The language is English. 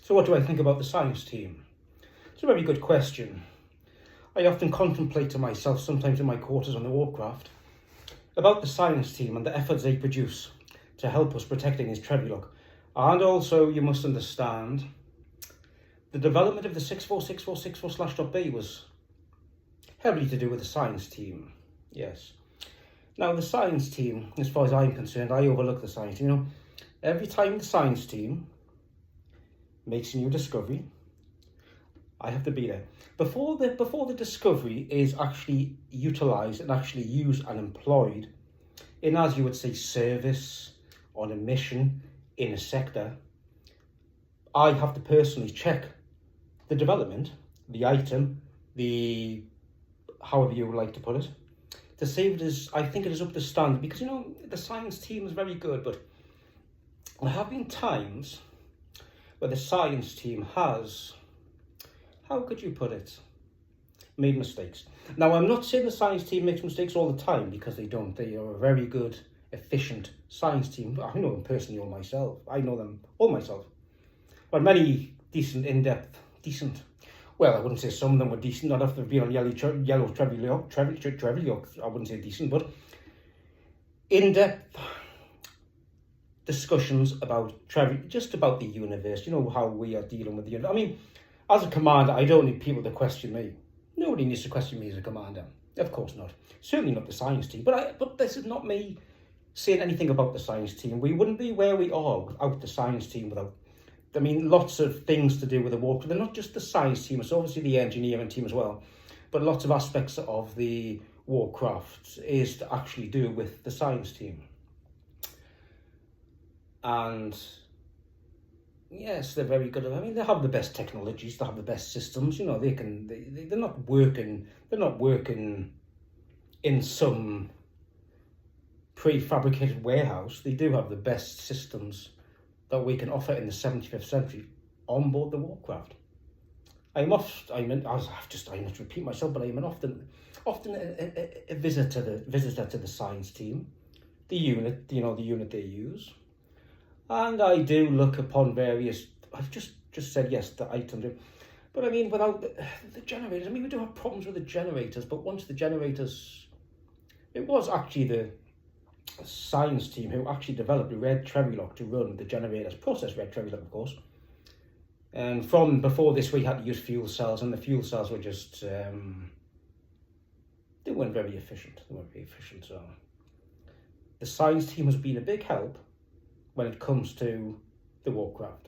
So what do I think about the science team? It's a very good question. I often contemplate to myself, sometimes in my quarters on the Warcraft, about the science team and the efforts they produce to help us protecting his Trevilock. And also, you must understand, the development of the 646464/.B was heavily to do with the science team. Yes. Now, the science team, as far as I'm concerned, I overlook the science team. You know, every time the science team makes a new discovery, I have to be there. Before the discovery is actually utilised and actually used and employed in, as you would say, service, on a mission, in a sector, I have to personally check the development, the item, the however you would like to put it, to see if it is, I think it is up to standard. Because, you know, the science team is very good, but there have been times where the science team has, how could you put it, made mistakes. Now, I'm not saying the science team makes mistakes all the time, because they don't. They are a very good, efficient science team. I know them personally all myself. I know them all myself. But many decent, in-depth, well, I wouldn't say some of them were decent, not after being on yellow Trevilock, I wouldn't say decent, but in-depth discussions about just about the universe, you know, how we are dealing with the universe. I mean, as a commander, I don't need people to question me. Nobody needs to question me as a commander. Of course not. Certainly not the science team. But this is not me saying anything about the science team. We wouldn't be where we are without the science team, without, I mean, lots of things to do with the Warcraft. They're not just the science team, it's obviously the engineering team as well. But lots of aspects of the Warcraft is to actually do with the science team. And yes, they're very good. I mean, they have the best technologies, they have the best systems. You know, they're not working in some prefabricated warehouse. They do have the best systems that we can offer in the 75th century on board the Warcraft. I must repeat myself, but I'm often a visitor to the science team, the unit, you know, the unit they use. And I do look upon various, I've just said yes, the items. But I mean, without the generators, I mean, we do have problems with the generators, but once the generators, it was actually the science team who actually developed the red Trevilock to run the generators, process red Trevilock, of course. And from before this, we had to use fuel cells, and the fuel cells were just, they weren't very efficient. So the science team has been a big help when it comes to the Warcraft.